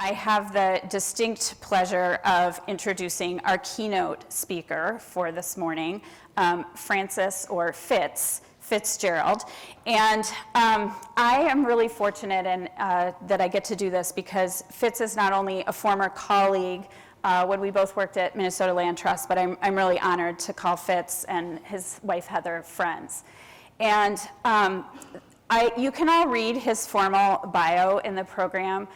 I have the distinct pleasure of introducing our keynote speaker for this morning, Francis, or Fitzgerald. And I am really fortunate that I get to do this because Fitz is not only a former colleague when we both worked at Minnesota Land Trust, but I'm really honored to call Fitz and his wife Heather friends. And you can all read his formal bio in the program.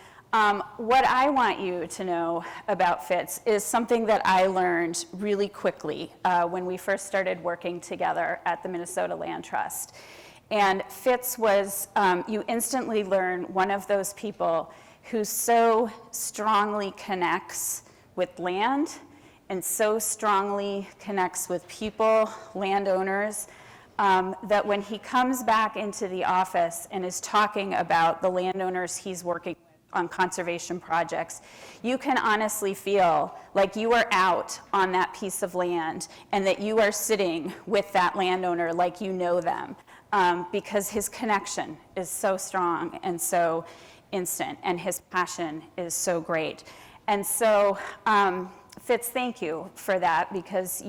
What I want you to know about Fitz is something that I learned really quickly when we first started working together at the Minnesota Land Trust. And Fitz was, you instantly learn, one of those people who so strongly connects with land and so strongly connects with people, landowners, that when he comes back into the office and is talking about the landowners he's working with on conservation projects, you can honestly feel like you are out on that piece of land and that you are sitting with that landowner like you know them, because his connection is so strong and so instant, and his passion is so great. And so, Fitz, thank you for that, because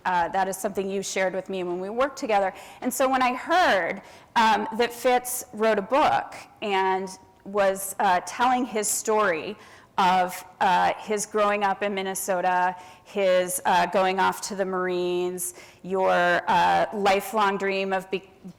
that is something you shared with me when we worked together. And so when I heard that Fitz wrote a book and was telling his story of his growing up in Minnesota, his going off to the Marines, your lifelong dream of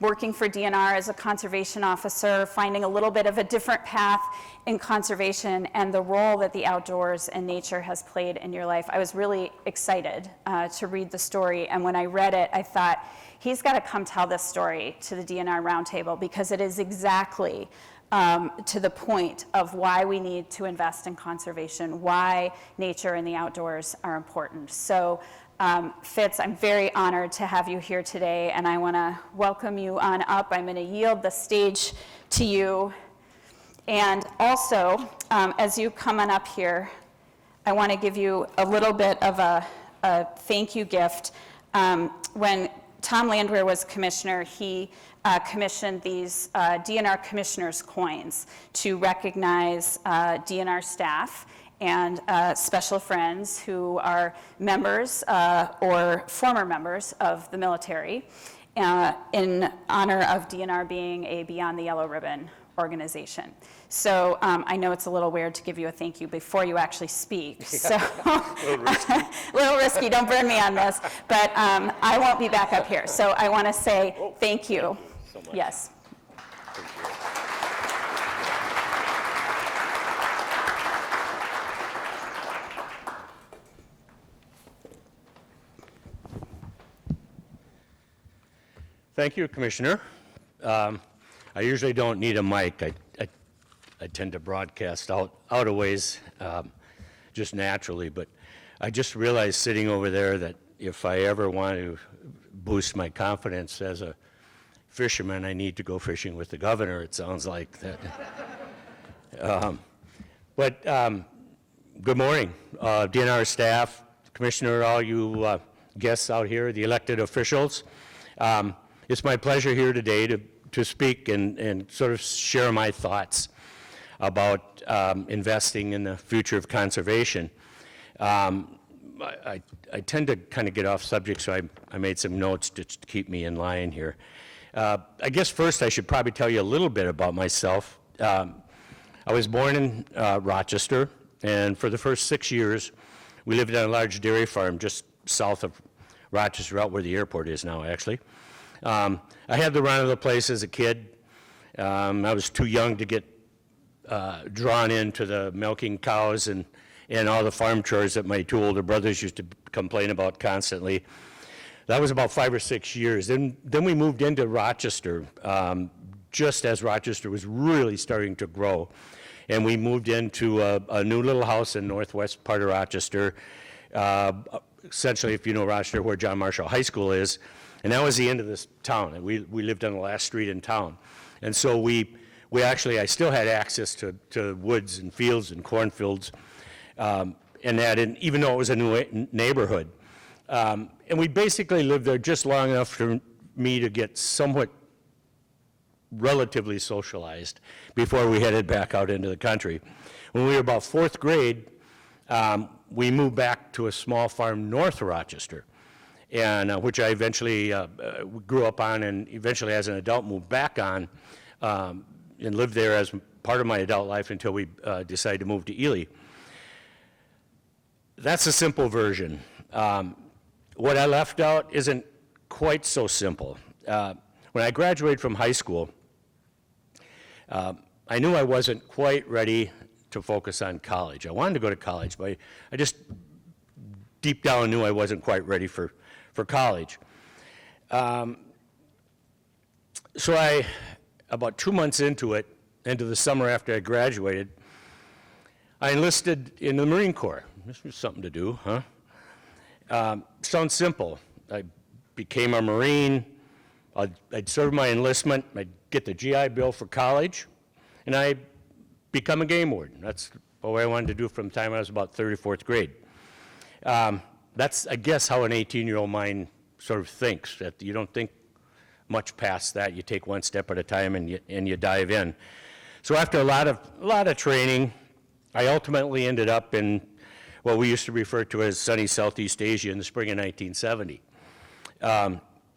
working for DNR as a conservation officer, finding a little bit of a different path in conservation, and the role that the outdoors and nature has played in your life. I was really excited to read the story, and when I read it, I thought, he's got to come tell this story to the DNR Roundtable, because it is exactly to the point of why we need to invest in conservation, why nature and the outdoors are important. So Fitz, I'm very honored to have you here today, and I want to welcome you on up. I'm going to yield the stage to you. And also, as you come on up here, I want to give you a little bit of a thank you gift. When Tom Landwehr was commissioner, he commissioned these DNR commissioners' coins to recognize DNR staff and special friends who are members or former members of the military in honor of DNR being a Beyond the Yellow Ribbon organization. So I know it's a little weird to give you a thank you before you actually speak. So a little risky, don't burn me on this, but I won't be back up here. So I want to say thank you. So much. Yes. Thank you, Commissioner. I usually don't need a mic. I tend to broadcast out a ways just naturally, but I just realized sitting over there that if I ever want to boost my confidence as a fisherman, I need to go fishing with the governor, it sounds like that. Good morning, DNR staff, Commissioner, all you guests out here, the elected officials. It's my pleasure here today to speak and sort of share my thoughts about investing in the future of conservation. I tend to kind of get off subject, so I made some notes to keep me in line here. I guess first I should probably tell you a little bit about myself. I was born in Rochester, and for the first 6 years, we lived on a large dairy farm just south of Rochester, out where the airport is now, actually. I had the run of the place as a kid. I was too young to get drawn into the milking cows and all the farm chores that my two older brothers used to complain about constantly. That was about 5 or 6 years. Then we moved into Rochester, just as Rochester was really starting to grow. And we moved into a new little house in northwest part of Rochester, essentially, if you know Rochester, where John Marshall High School is. And that was the end of this town. We lived on the last street in town. And so I still had access to woods and fields and cornfields, even though it was a new neighborhood. And we basically lived there just long enough for me to get somewhat relatively socialized before we headed back out into the country. When we were about 4th grade, we moved back to a small farm north of Rochester, and which I eventually grew up on, and eventually as an adult moved back on, and lived there as part of my adult life until we decided to move to Ely. That's a simple version. What I left out isn't quite so simple. When I graduated from high school, I knew I wasn't quite ready to focus on college. I wanted to go to college, but I just deep down knew I wasn't quite ready for college. So about 2 months into the summer after I graduated, I enlisted in the Marine Corps. This was something to do, huh? Sounds simple. I became a Marine. I'd serve my enlistment. I'd get the GI Bill for college, and I'd become a game warden. That's what I wanted to do from the time I was about 3rd or 4th grade. That's, I guess, how an 18-year-old mind sort of thinks, that you don't think much past that. You take one step at a time and you dive in. So after a lot of training, I ultimately ended up in what we used to refer to as sunny Southeast Asia in the spring of 1970.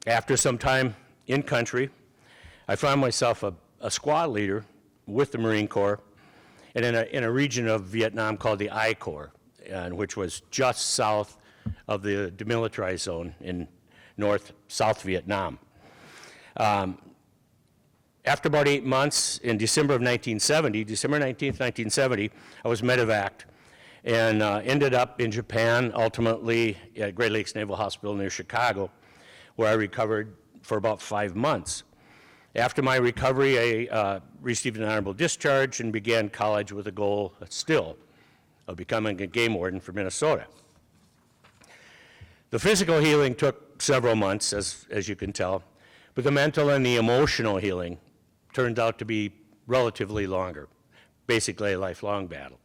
After some time in country, I found myself a squad leader with the Marine Corps and in a region of Vietnam called the I Corps, which was just south of the demilitarized zone in South Vietnam. After about 8 months, in December of 1970, December 19th, 1970, I was medevaced and ended up in Japan, ultimately at Great Lakes Naval Hospital near Chicago, where I recovered for about 5 months. After my recovery, I received an honorable discharge and began college with a goal still of becoming a game warden for Minnesota. The physical healing took several months, as you can tell, but the mental and the emotional healing turned out to be relatively longer, basically a lifelong battle.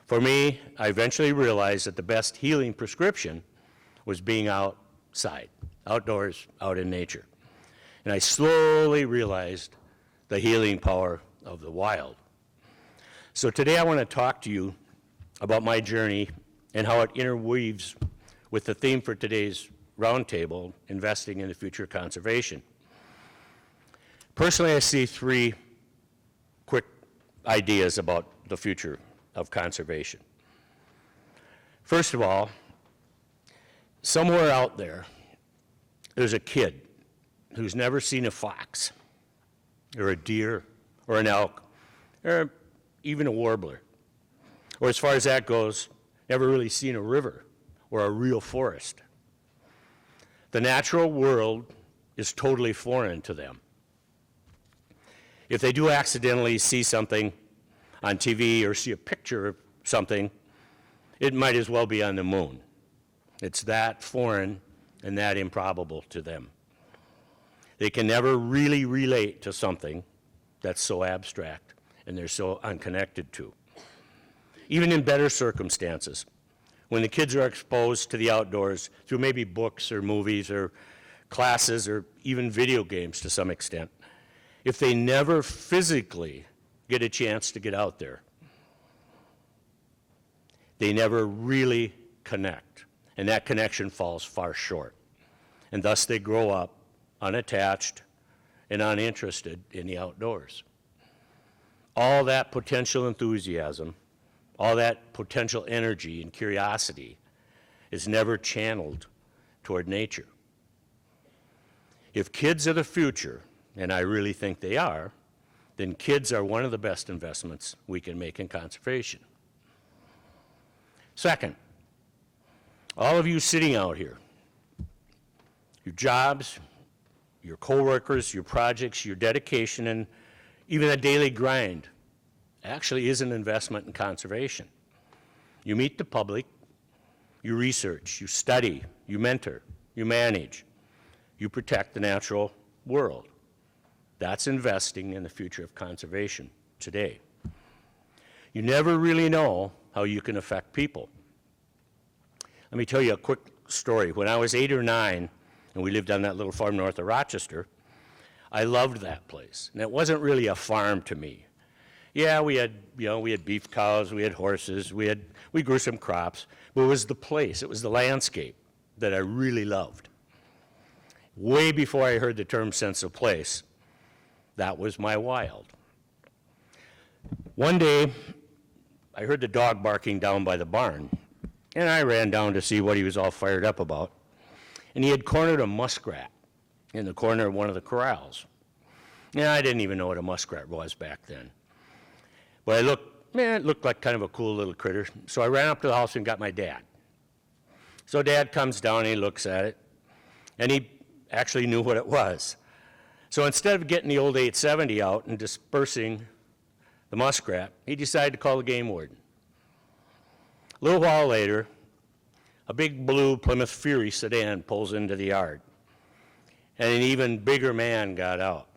For me, I eventually realized that the best healing prescription was being outside, outdoors, out in nature. And I slowly realized the healing power of the wild. So today I want to talk to you about my journey and how it interweaves with the theme for today's roundtable, investing in the future of conservation. Personally, I see 3 quick ideas about the future of conservation. First of all, somewhere out there's a kid who's never seen a fox, or a deer, or an elk, or even a warbler. Or as far as that goes, never really seen a river or a real forest. The natural world is totally foreign to them. If they do accidentally see something on TV or see a picture of something, it might as well be on the moon. It's that foreign and that improbable to them. They can never really relate to something that's so abstract and they're so unconnected to. Even in better circumstances, when the kids are exposed to the outdoors through maybe books or movies or classes or even video games to some extent, if they never physically get a chance to get out there, they never really connect, and that connection falls far short. And thus they grow up unattached and uninterested in the outdoors. All that potential enthusiasm, all that potential energy and curiosity is never channeled toward nature. If kids are the future, and I really think they are, then kids are one of the best investments we can make in conservation. Second, all of you sitting out here, your jobs, your coworkers, your projects, your dedication, and even a daily grind actually is an investment in conservation. You meet the public, you research, you study, you mentor, you manage, you protect the natural world. That's investing in the future of conservation today. You never really know how you can affect people. Let me tell you a quick story. When I was 8 or 9, and we lived on that little farm north of Rochester, I loved that place. And it wasn't really a farm to me. Yeah, we had beef cows, we had horses, we grew some crops, but it was the place, it was the landscape that I really loved. Way before I heard the term sense of place, that was my wild. One day, I heard the dog barking down by the barn, and I ran down to see what he was all fired up about. And he had cornered a muskrat in the corner of one of the corrals. And I didn't even know what a muskrat was back then. But it looked like kind of a cool little critter. So I ran up to the house and got my dad. So Dad comes down and he looks at it, and he actually knew what it was. So instead of getting the old 870 out and dispersing the muskrat, he decided to call the game warden. A little while later, a big blue Plymouth Fury sedan pulls into the yard, and an even bigger man got out.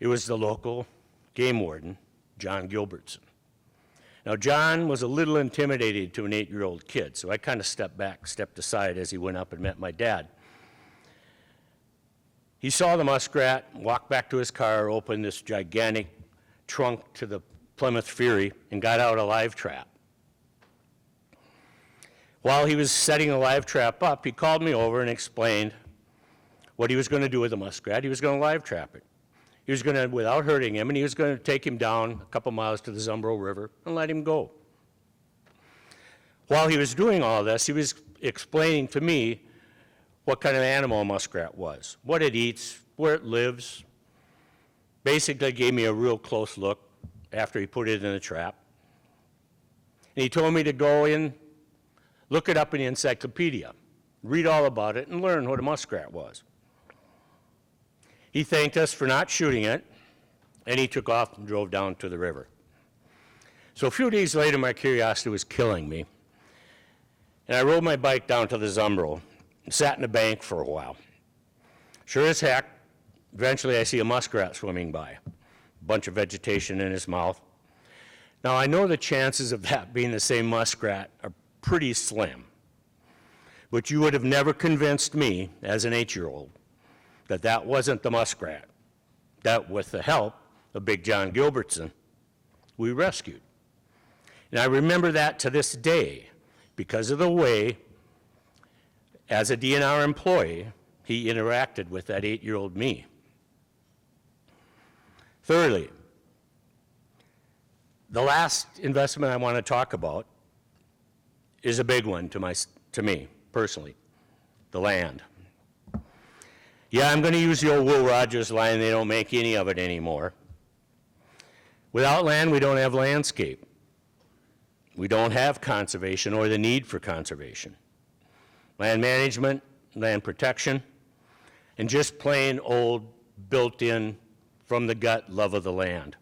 It was the local game warden, John Gilbertson. Now, John was a little intimidated to an 8-year-old kid, so I kind of stepped aside as he went up and met my dad. He saw the muskrat, walked back to his car, opened this gigantic trunk to the Plymouth Fury, and got out a live trap. While he was setting the live trap up, he called me over and explained what he was going to do with the muskrat. He was going to live trap it. He was going to, without hurting him, and he was going to take him down a couple miles to the Zumbro River and let him go. While he was doing all this, he was explaining to me what kind of animal a muskrat was, what it eats, where it lives. Basically gave me a real close look after he put it in the trap. And he told me to go in, look it up in the encyclopedia, read all about it, and learn what a muskrat was. He thanked us for not shooting it, and he took off and drove down to the river. So a few days later, my curiosity was killing me, and I rode my bike down to the Zumbro and sat in the bank for a while. Sure as heck, eventually I see a muskrat swimming by, a bunch of vegetation in his mouth. Now, I know the chances of that being the same muskrat are pretty slim, but you would have never convinced me as an 8-year-old that that wasn't the muskrat that, with the help of Big John Gilbertson, we rescued. And I remember that to this day because of the way, as a DNR employee, he interacted with that 8-year-old me. Thirdly, the last investment I want to talk about is a big one to me personally, the land. Yeah, I'm going to use the old Will Rogers line, they don't make any of it anymore. Without land, we don't have landscape. We don't have conservation or the need for conservation. Land management, land protection, and just plain old built-in from the gut love of the land.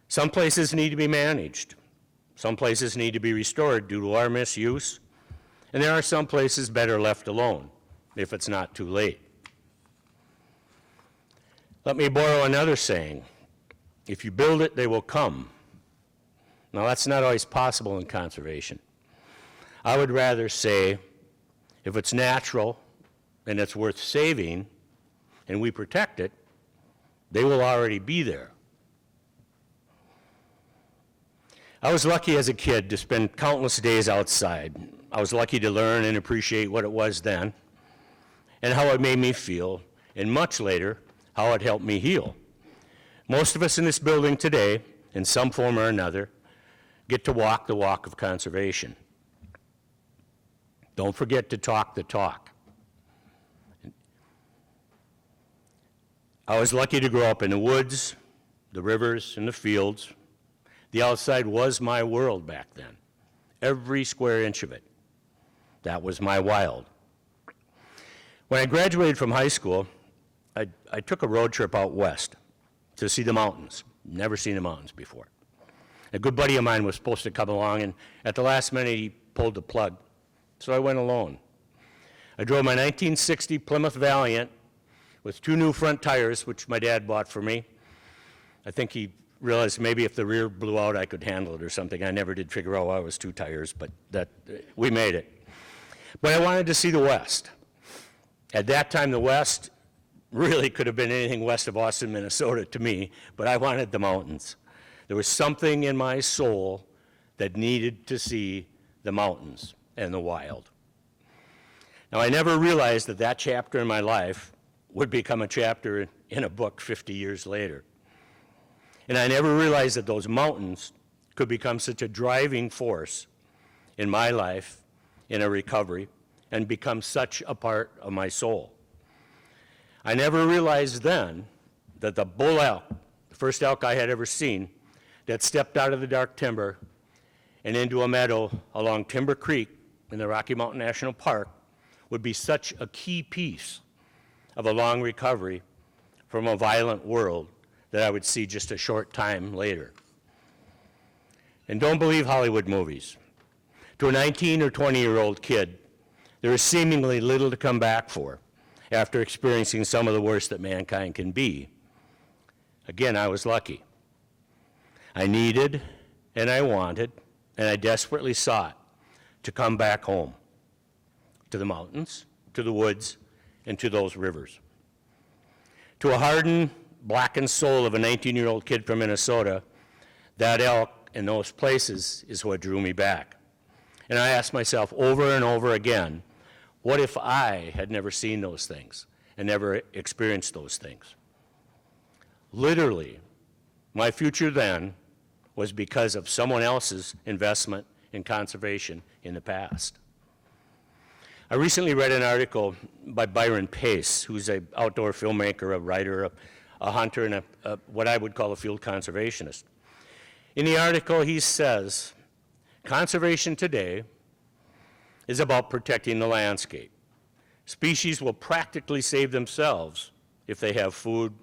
Some places need to be managed. Some places need to be restored due to our misuse. And there are some places better left alone if it's not too late. Let me borrow another saying. If you build it, they will come. Now, that's not always possible in conservation. I would rather say, if it's natural and it's worth saving and we protect it, they will already be there. I was lucky as a kid to spend countless days outside. I was lucky to learn and appreciate what it was then and how it made me feel, and much later, how it helped me heal. Most of us in this building today, in some form or another, get to walk the walk of conservation. Don't forget to talk the talk. I was lucky to grow up in the woods, the rivers, and the fields. The outside was my world back then, every square inch of it. That was my wild. When I graduated from high school, I took a road trip out west to see the mountains. Never seen the mountains before. A good buddy of mine was supposed to come along, and at the last minute he pulled the plug, so I went alone. I drove my 1960 Plymouth Valiant with 2 new front tires, which my dad bought for me. I think he realized maybe if the rear blew out, I could handle it or something. I never did figure out why it was 2 tires, but we made it. But I wanted to see the West. At that time, the West really could have been anything west of Austin, Minnesota to me, but I wanted the mountains. There was something in my soul that needed to see the mountains and the wild. Now, I never realized that that chapter in my life would become a chapter in a book 50 years later. And I never realized that those mountains could become such a driving force in my life, in a recovery, and become such a part of my soul. I never realized then that the bull elk, the first elk I had ever seen, that stepped out of the dark timber and into a meadow along Timber Creek in the Rocky Mountain National Park, would be such a key piece of a long recovery from a violent world that I would see just a short time later. And don't believe Hollywood movies. To a 19 or 20-year-old kid, there is seemingly little to come back for after experiencing some of the worst that mankind can be. Again, I was lucky. I needed, and I wanted, and I desperately sought to come back home, to the mountains, to the woods, and to those rivers. To a hardened, blackened soul of a 19-year-old kid from Minnesota, that elk and those places is what drew me back. And I asked myself over and over again, what if I had never seen those things and never experienced those things? Literally, my future then was because of someone else's investment in conservation in the past. I recently read an article by Byron Pace, who's an outdoor filmmaker, a writer, a hunter, and what I would call a field conservationist. In the article, he says, conservation today is about protecting the landscape. Species will practically save themselves if they have food,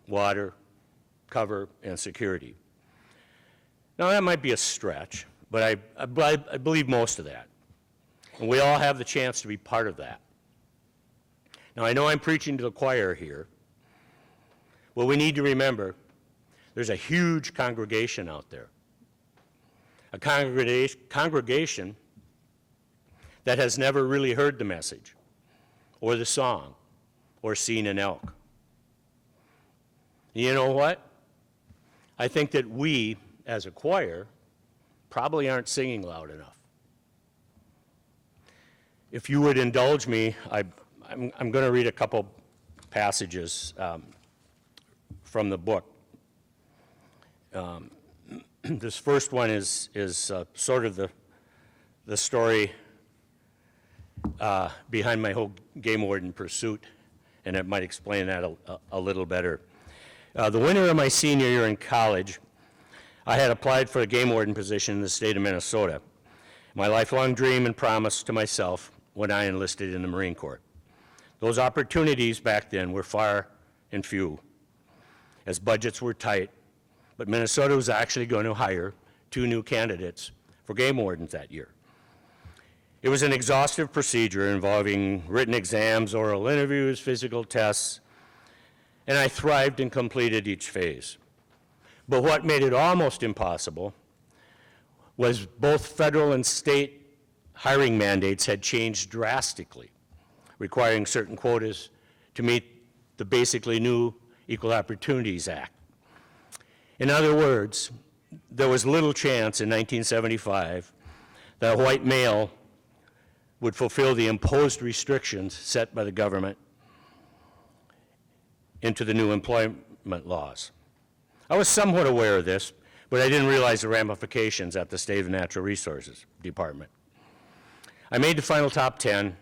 water, cover, and security. Now, that might be a stretch, but I believe most of that. And we all have the chance to be part of that. Now, I know I'm preaching to the choir here. Well, we need to remember there's a huge congregation out there. A congregation that has never really heard the message, or the song, or seen an elk. You know what? I think that we, as a choir, probably aren't singing loud enough. If you would indulge me, I'm going to read a couple passages from the book. This first one is sort of the story behind my whole game warden pursuit, and it might explain that a little better. The winter of my senior year in college, I had applied for a game warden position in the state of Minnesota, my lifelong dream and promise to myself when I enlisted in the Marine Corps. Those opportunities back then were far and few, as budgets were tight, but Minnesota was actually going to hire 2 new candidates for game wardens that year. It was an exhaustive procedure involving written exams, oral interviews, physical tests, and I thrived and completed each phase. But what made it almost impossible was both federal and state hiring mandates had changed drastically, requiring certain quotas to meet the basically new Equal Opportunities Act. In other words, there was little chance in 1975 that a white male would fulfill the imposed restrictions set by the government into the new employment laws. I was somewhat aware of this, but I didn't realize the ramifications at the State Natural Resources Department. I made the final top 10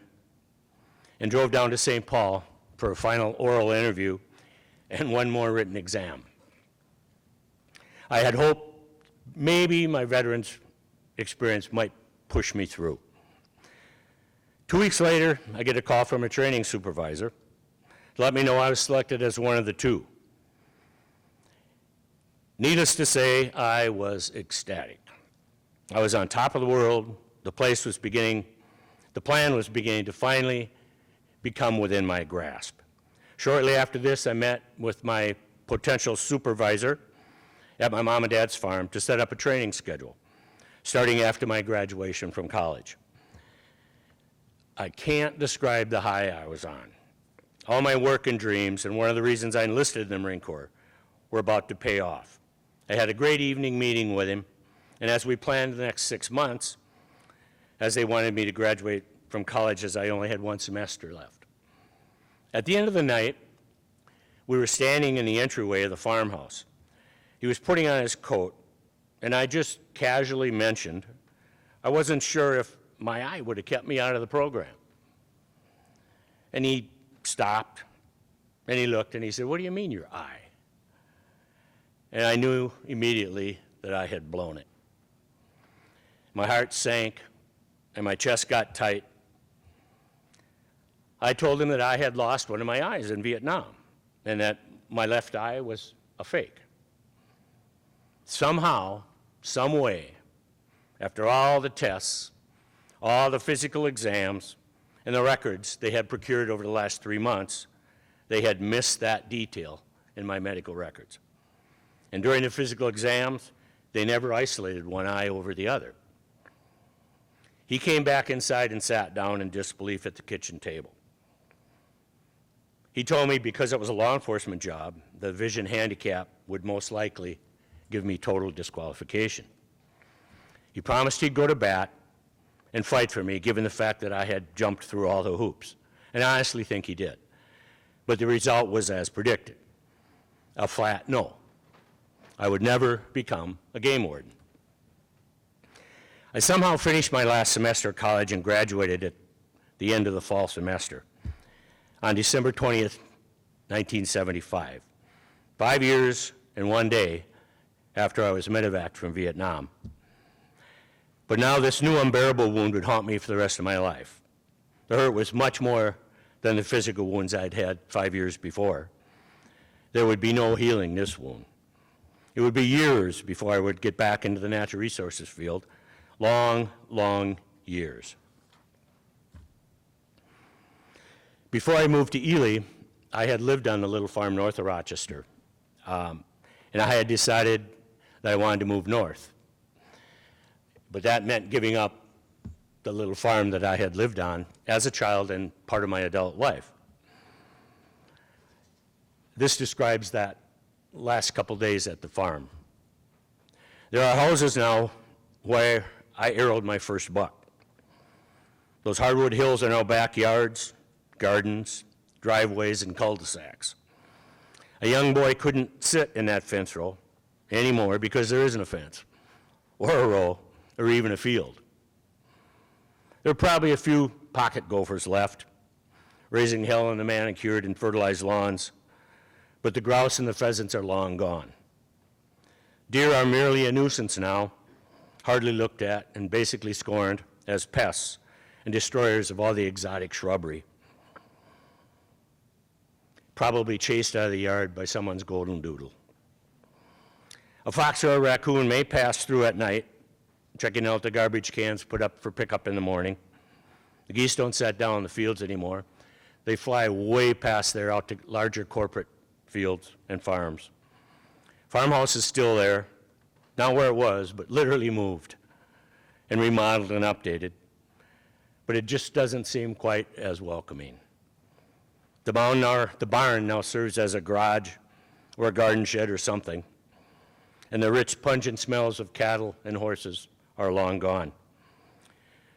and drove down to St. Paul for a final oral interview and one more written exam. I had hoped maybe my veterans experience might push me through. 2 weeks later, I get a call from a training supervisor to let me know I was selected as one of the 2. Needless to say, I was ecstatic. I was on top of the world. The plan was beginning to finally become within my grasp. Shortly after this, I met with my potential supervisor at my mom and dad's farm to set up a training schedule, starting after my graduation from college. I can't describe the high I was on. all my work and dreams, and one of the reasons I enlisted in the Marine Corps, were about to pay off. I had a great evening meeting with him, and as we planned the next 6 months, as they wanted me to graduate from college as I only had one semester left. At the end of the night, we were standing in the entryway of the farmhouse. He was putting on his coat, and I just casually mentioned I wasn't sure if my eye would have kept me out of the program. And he stopped, and he looked, and he said, "What do you mean your eye?" And I knew immediately that I had blown it. My heart sank, and my chest got tight. I told him that I had lost one of my eyes in Vietnam, and that my left eye was a fake. Somehow, some way, after all the tests, all the physical exams, and the records they had procured over the last 3 months, they had missed that detail in my medical records. And during the physical exams, they never isolated one eye over the other. He came back inside and sat down in disbelief at the kitchen table. He told me because it was a law enforcement job, the vision handicap would most likely give me total disqualification. He promised he'd go to bat and fight for me, given the fact that I had jumped through all the hoops. And I honestly think he did. But the result was as predicted, a flat no. I would never become a game warden. I somehow finished my last semester of college and graduated at the end of the fall semester on December 20th, 1975, 5 years and 1 day after I was medevaced from Vietnam. But now this new unbearable wound would haunt me for the rest of my life. The hurt was much more than the physical wounds I'd had 5 years before. There would be no healing this wound. It would be years before I would get back into the natural resources field. Long, long years. Before I moved to Ely, I had lived on a little farm north of Rochester, and I had decided that I wanted to move north. But that meant giving up the little farm that I had lived on as a child and part of my adult life. This describes that last couple days at the farm. There are houses now where I arrowed my first buck. Those hardwood hills are now backyards, gardens, driveways, and cul-de-sacs. A young boy couldn't sit in that fence row anymore because there isn't a fence, or a row, or even a field. There are probably a few pocket gophers left, raising hell in the manicured and fertilized lawns, but the grouse and the pheasants are long gone. Deer are merely a nuisance now, hardly looked at and basically scorned as pests and destroyers of all the exotic shrubbery, probably chased out of the yard by someone's golden doodle. A fox or a raccoon may pass through at night, checking out the garbage cans put up for pickup in the morning. The geese don't sit down in the fields anymore. They fly way past there out to larger corporate fields and farms. Farmhouse is still there, not where it was, but literally moved and remodeled and updated. But it just doesn't seem quite as welcoming. The barn now serves as a garage or a garden shed or something, and the rich, pungent smells of cattle and horses are long gone.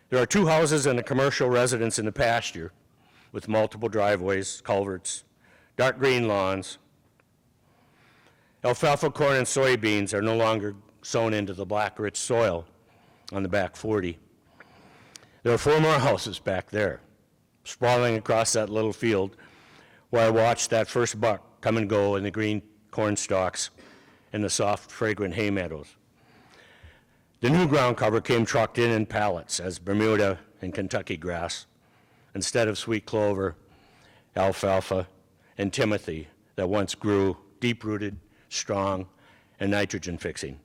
There are 2 houses and a commercial residence in the pasture with multiple driveways, culverts, dark green lawns. Alfalfa, corn, and soybeans are no longer sown into the black, rich soil on the back 40. There are 4 more houses back there, sprawling across that little field where I watched that first buck come and go in the green corn stalks and the soft, fragrant hay meadows. The new ground cover came trucked in pallets as Bermuda and Kentucky grass instead of sweet clover, alfalfa, and timothy that once grew deep-rooted, strong, and nitrogen-fixing.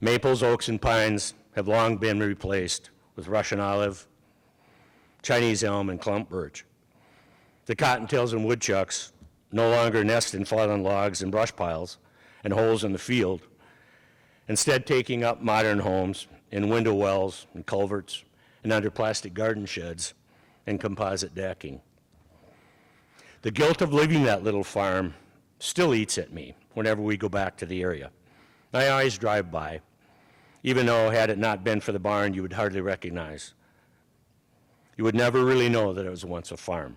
Maples, oaks, and pines have long been replaced with Russian olive, Chinese elm, and clump birch. The cottontails and woodchucks no longer nest in fallen logs and brush piles and holes in the field, instead taking up modern homes in window wells and culverts and under plastic garden sheds and composite decking. The guilt of leaving that little farm still eats at me whenever we go back to the area. I always drive by, even though had it not been for the barn, you would hardly recognize. You would never really know that it was once a farm.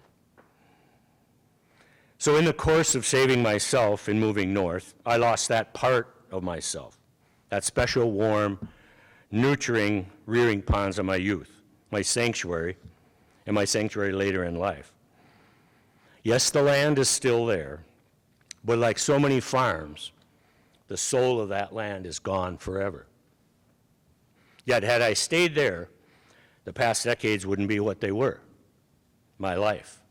So in the course of saving myself and moving north, I lost that part of myself, that special, warm, nurturing, rearing ponds of my youth, my sanctuary, and my sanctuary later in life. Yes, the land is still there, but like so many farms, the soul of that land is gone forever. Yet had I stayed there, the past decades wouldn't be what they were, my life.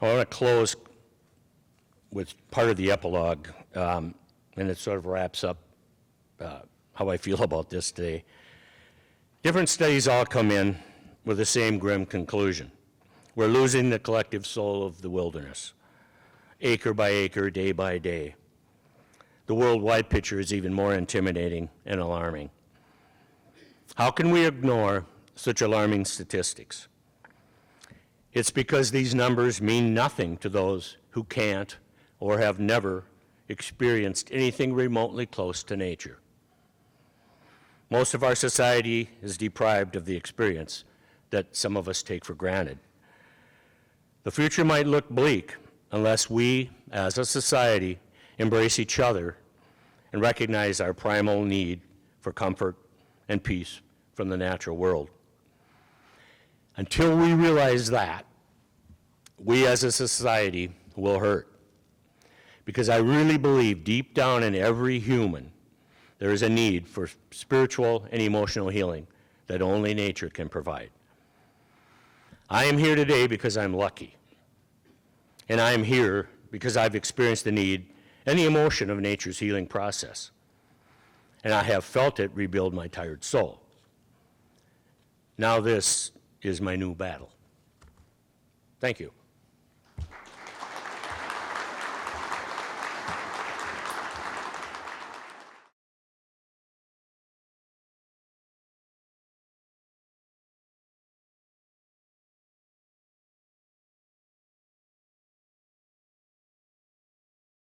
I want to close with part of the epilogue, and it sort of wraps up how I feel about this today. Different studies all come in with the same grim conclusion. We're losing the collective soul of the wilderness, acre by acre, day by day. The worldwide picture is even more intimidating and alarming. How can we ignore such alarming statistics? It's because these numbers mean nothing to those who can't or have never experienced anything remotely close to nature. Most of our society is deprived of the experience that some of us take for granted. The future might look bleak unless we, as a society, embrace each other and recognize our primal need for comfort and peace from the natural world. Until we realize that, we as a society will hurt. Because I really believe deep down in every human, there is a need for spiritual and emotional healing that only nature can provide. I am here today because I'm lucky. And I am here because I've experienced the need and the emotion of nature's healing process. And I have felt it rebuild my tired soul. Now this is my new battle. Thank you.